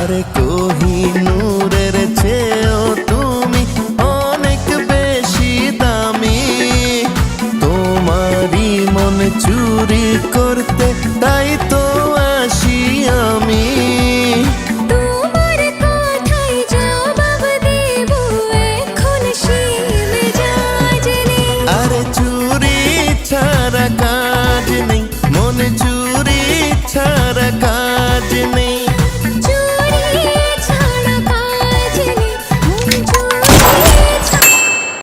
আরে কোহিনূরের চেয়েও তুমি অনেক বেশি দামি। তোমারই মন চুরি করতে তাই তো আসি আমি। তোমার কথায় জবাব দেব এখন সে মেজাজ নেই। আরে চুরি ছাড়া কাজ নেই, মন চুরি ছাড়া কাজ নেই।